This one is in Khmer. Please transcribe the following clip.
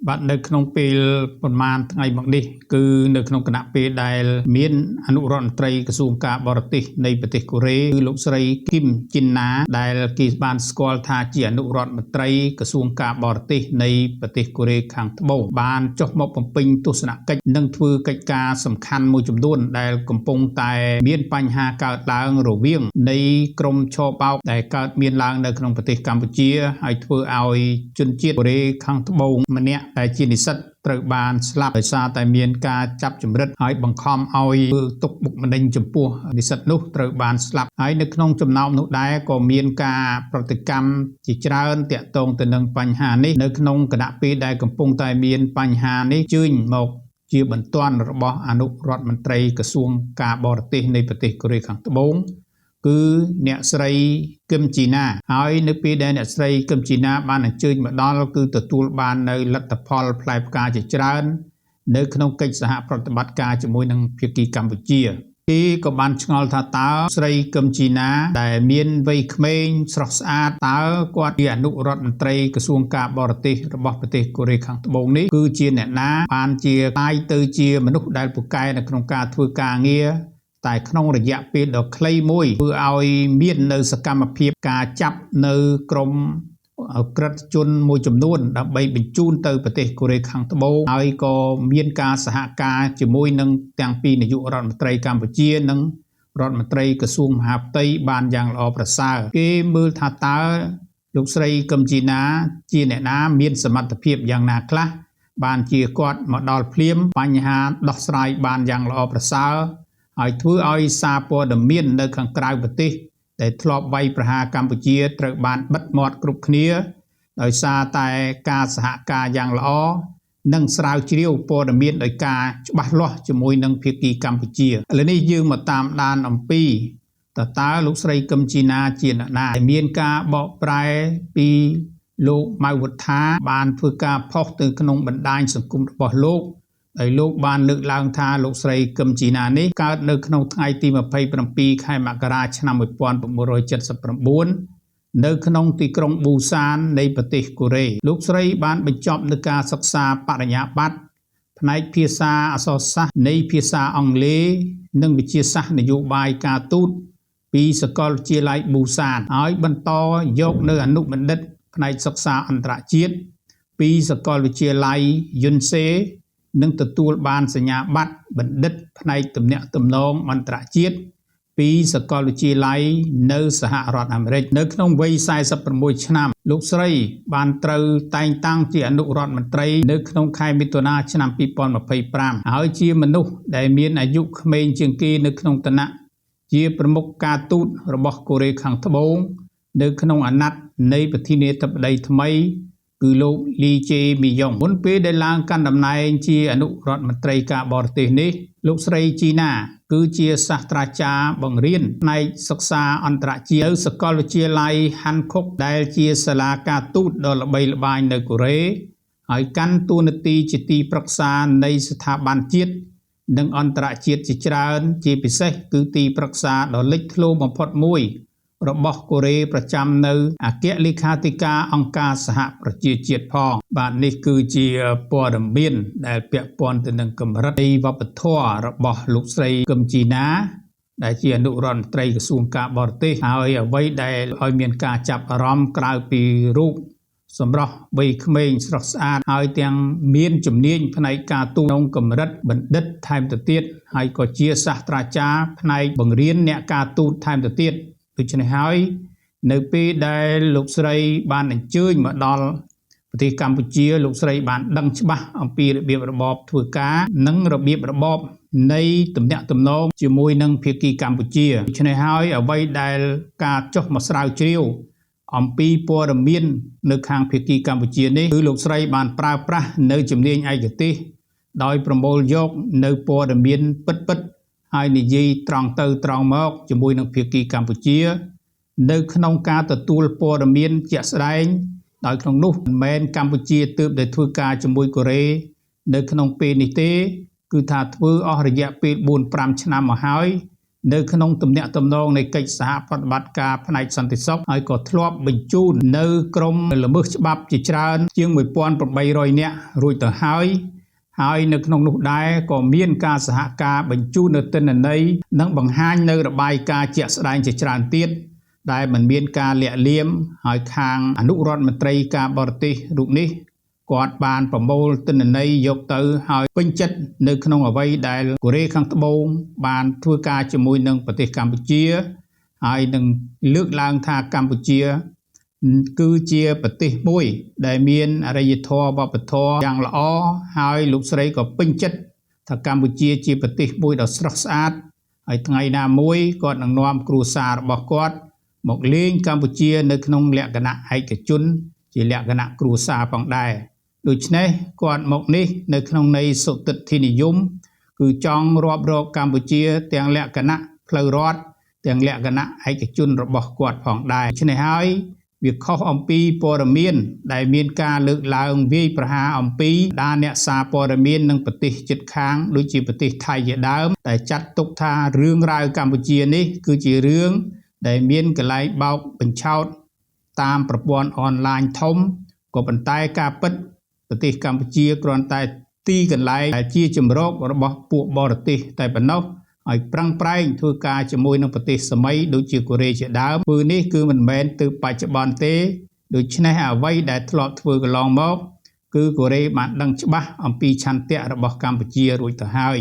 បាទនៅក្នុងពេលប្រមាណថ្ងៃមកនេះគឺនៅក្នុងគណៈពេលដែលមានអនុរដ្ឋមន្ត្រីក្រសួងការបរទេសនៃប្រទេសកូរ៉េគឺលោកស្រីគីមជីនណាដែលគេបានស្គាល់ថាជាអនុរដ្ឋមន្ត្រីក្រសួងការបរទេសនៃប្រទេសកូរ៉េខាងត្បូងបានចុះមកបំពេញទស្សនកិច្ចនិងធ្វើកិច្ចការសំខាន់មួយចំនួនដែលកំពុងតែមានបញ្ហាកើតឡើងរវាងនៃក្រុមឆបោកដែលកើតមានឡើងនៅក្នុងប្រទេសកម្ពុជាហើយធ្វើឲ្យជនជាតិកូរ៉េខាងត្បូងម្នាក់ដែលជានិស្សិតត្រូវបានស្លាប់ដោយសារតែមានការចាប់ចម្រិតហើយបង្ខំឲ្យធ្វើទុកបុកម្នេញចំពោះនិស្សិតនោះត្រូវបានស្លាប់ហើយនៅក្នុងចំណោមនោះដែរក៏មានការប្រតិកម្មជាច្រើនទាក់ទងទៅនឹងបញ្ហានេះនៅក្នុងគណៈពេលដែលកំពុងតែមានបញ្ហានេះជឿញមកជាបន្ទាន់របស់អនុរដ្ឋមន្ត្រីក្រសួងការបរទេសនៃប្រទេសកូរ៉េខាងត្បូងគឺអ្នកស្រីគឹមជីណាហើយនៅពេលដែលអ្នកស្រីគឹមជីណាបានអញ្ជើញមកដល់គឺទទួលបាននៅលទ្ធផលផ្លែផ្កាជាច្រើននៅក្នុងកិច្ចសហប្រតិបត្តិការជាមួយនឹងភាគីកម្ពុជាគេក៏បានឆ្ងល់ថាតើស្រីគឹមជីណាដែលមានវ័យក្មេងស្រស់ស្អាតតើគាត់ជាអនុរដ្ឋមន្ត្រីក្រសួងការបរទេសរបស់ប្រទេសកូរ៉េខាងត្បូងនេះគឺជាអ្នកណាបានជាកាយទៅជាមនុស្សដែលពូកែនៅក្នុងការធ្វើការងារតែក្នុងរយៈពេលដ៏ខ្លីមួយធ្វើឲ្យមាននៅសកម្មភាពការចាប់នៅក្រុមក្រិតជនមួយចំនួនដើម្បីបញ្ជូនទៅប្រទេសកូរ៉េខាងត្បូងហើយក៏មានការសហការជាមួយនឹងទាំងពីរនាយករដ្ឋមន្ត្រីកម្ពុជានិងរដ្ឋមន្ត្រីក្រសួងមហាផ្ទៃបានយ៉ាងល្អប្រសើរគេមើលថាតើលោកស្រីគឹមជីណាជាអ្នកណាមានសមត្ថភាពយ៉ាងណាខ្លះបានជាគាត់មកដល់ភ្លាមបញ្ហាដោះស្រាយបានយ៉ាងល្អប្រសើរហើយធ្វើឲ្យសារព័ត៌មាននៅខាងក្រៅប្រទេសដែលធ្លាប់វាយប្រហារកម្ពុជាត្រូវបានបិទមាត់គ្រប់គ្នាដោយសារតែការសហការយ៉ាងល្អនិងស្រាវជ្រាវព័ត៌មានដោយការច្បាស់លាស់ជាមួយនឹងភាគីកម្ពុជាឥឡូវនេះយើងមកតាមដានអំពីតើលោកស្រីគឹមជីណាជាអ្នកណាដែលមានការបកប្រែពីលោកម៉ៅវុធា បានធ្វើការផុសទៅក្នុងបណ្ដាញសង្គមរបស់លោកហើយលោកបានលើកឡើងថាលោកស្រីគឹមជីណានេះកើតនៅក្នុងថ្ងៃទី27ខែមករាឆ្នាំ1979នៅក្នុងទីក្រុងប៊ូសាននៃប្រទេសកូរ៉េលោកស្រីបានបញ្ចប់នូវការសិក្សាបរិញ្ញាបត្រផ្នែកភាសាអក្សរសាស្ត្រនៃភាសាអង់គ្លេសនិងវិទ្យាសាស្ត្រនយោបាយការទូតពីសាកលវិទ្យាល័យប៊ូសានហើយបន្តយកនៅអនុបណ្ឌិតផ្នែកសិក្សាអន្តរជាតិពីសាកលវិទ្យាល័យយុនសេនិងទទួលបានសញ្ញាបត្របណ្ឌិតផ្នែកទំនាក់ទំនងអន្តរជាតិពីសាកលវិទ្យាល័យនៅសហរដ្ឋអាមេរិកនៅក្នុងវ័យ46ឆ្នាំលោកស្រីបានត្រូវតែងតាំងជាអនុរដ្ឋមន្ត្រីនៅក្នុងខែមិថុនាឆ្នាំ2025ហើយជាមនុស្សដែលមានអាយុក្មេងជាងគេនៅក្នុងឋានៈជាប្រមុខការទូតរបស់កូរ៉េខាងត្បូងនៅក្នុងអាណត្តិនៃប្រធានាធិបតីថ្មីគឺលោកលីជេមីយ៉ុងមុនពេលដែលឡើងកាន់តំណែងជាអនុរដ្ឋមន្ត្រីការបរទេសនេះលោកស្រីជីណាគឺជាសាស្ត្រាចារ្យបង្រៀនផ្នែកសិក្សាអន្តរជាតិនៅសាកលវិទ្យាល័យ Hankook ដែលជាសាលាការទូតដ៏ល្បីល្បាញនៅកូរ៉េហើយកាន់តួនាទីជាទីប្រឹក្សានៃស្ថាប័នជាតិនិងអន្តរជាតិជាច្រើនជាពិសេសគឺទីប្រឹក្សាដ៏លេចធ្លោបំផុតមួយរបស់កូរ៉េប្រចាំនៅអគ្គលេខាធិការអង្គការសហប្រជាជាតិផងបាទនេះគឺជាព័ត៌មានដែលពាក់ព័ន្ធទៅនឹងកម្រិតនៃវប្បធម៌របស់លោកស្រីគឹមជីណាដែលជាអនុរដ្ឋមន្ត្រីក្រសួងការបរទេសហើយអ្វីដែលឲ្យមានការចាប់អារម្មណ៍ក្រៅពីរូបសម្រស់វ័យក្មេងស្រស់ស្អាតហើយទាំងមានជំនាញផ្នែកការទូតក្នុងកម្រិតបណ្ឌិតថែមទៅទៀតហើយក៏ជាសាស្ត្រាចារ្យផ្នែកបង្រៀនអ្នកការទូតថែមទៅទៀតដូច្នេះហើយនៅពេលដែលលោកស្រីបានអញ្ជើញមកដល់ប្រទេសកម្ពុជាលោកស្រីបានដឹងច្បាស់អំពីរបៀបរបបធ្វើការនិងរបៀបរបបនៃទំនាក់ទំនងជាមួយនឹងភាគីកម្ពុជាដូច្នេះហើយអ្វីដែលការចុះមកស្រាវជ្រាវអំពីព័ត៌មាននៅខាងភាគីកម្ពុជានេះគឺលោកស្រីបានប្រើប្រាស់នៅជំនាញឯកទេសដោយប្រមូលយកនៅព័ត៌មានពិតហើយនិយាយត្រង់ទៅត្រង់មកជាមួយនឹងភាគីកម្ពុជានៅក្នុងការទទួលព័ត៌មានជាក់ស្ដែងដោយក្នុងនោះមិនមែនកម្ពុជាទើបតែធ្វើការជាមួយកូរ៉េនៅក្នុងពេលនេះទេគឺថាធ្វើអស់រយៈពេល 4-5 ឆ្នាំមកហើយ នៅក្នុងទំនាក់ទំនងនៃកិច្ចសហប្រតិបត្តិការផ្នែកសន្តិសុខហើយក៏ធ្លាប់បញ្ជូននៅក្រុមល្មើសច្បាប់ជាច្រើនជាង 1800 នាក់រួចទៅហើយនៅក្នុងនោះដែរក៏មានការសហការបញ្ជូននៅទិន្នន័យនិងបង្ហាញនៅរបាយការណ៍ជាក់ស្ដែងជាច្រើនទៀតដែលមិនមានការលាក់លៀមហើយខាងអនុរដ្ឋមន្ត្រីការបរទេសរូបនេះគាត់បានប្រមូលទិន្នន័យយកទៅហើយពេញចិត្តនៅក្នុងអ្វីដែលកូរ៉េខាងត្បូងបានធ្វើការជាមួយនឹងប្រទេសកម្ពុជាហើយនឹងលើកឡើងថាកម្ពុជាគឺជាប្រទេសមួយដែលមានអរិយធម៌វប្បធម៌យ៉ាងល្អហើយលោកស្រីក៏ពេញចិត្តថាកម្ពុជាជាប្រទេសមួយដ៏ស្រស់ស្អាតហើយថ្ងៃណាមួយគាត់នឹងនាំគ្រួសាររបស់គាត់មកលេងកម្ពុជានៅក្នុងលក្ខណៈឯកជនជាលក្ខណៈគ្រួសារផងដែរដូច្នេះគាត់មកនេះនៅក្នុងន័យសុទិដ្ឋិនិយមគឺចង់រាប់រកកម្ពុជាទាំងលក្ខណៈផ្លូវរដ្ឋទាំងលក្ខណៈឯកជនរបស់គាត់ផងដែរដូច្នេះហើយវាខុសអំពីព័ត៌មានដែលមានការលើកឡើងវាយប្រហារអំពីដាអ្នកសារព័ត៌មាននិងប្រទេសជិតខាងដូចជាប្រទេសថៃជាដើមតែចាត់ទុកថារឿងរ៉ាវកម្ពុជានេះគឺជារឿងដែលមានកន្លែងបោកបញ្ឆោតតាមប្រព័ន្ធអនឡាញធំក៏ប៉ុន្តែការពិតប្រទេសកម្ពុជាគ្រាន់តែទីកន្លែងដែលជាជំរករបស់ពួកបរទេសតែប៉ុណ្ណោះហើយប្រឹងប្រែងធ្វើការជាមួយនឹងប្រទេសសម័យដូចជាកូរ៉េជាដើមគឺនេះគឺមិនមែនទៅបច្ចុប្បន្នទេដូច្នេះអ្វីដែលធ្លាប់ធ្វើកន្លងមកគឺកូរ៉េបានដឹងច្បាស់អំពីឆន្ទៈរបស់កម្ពុជារួចទៅហើយ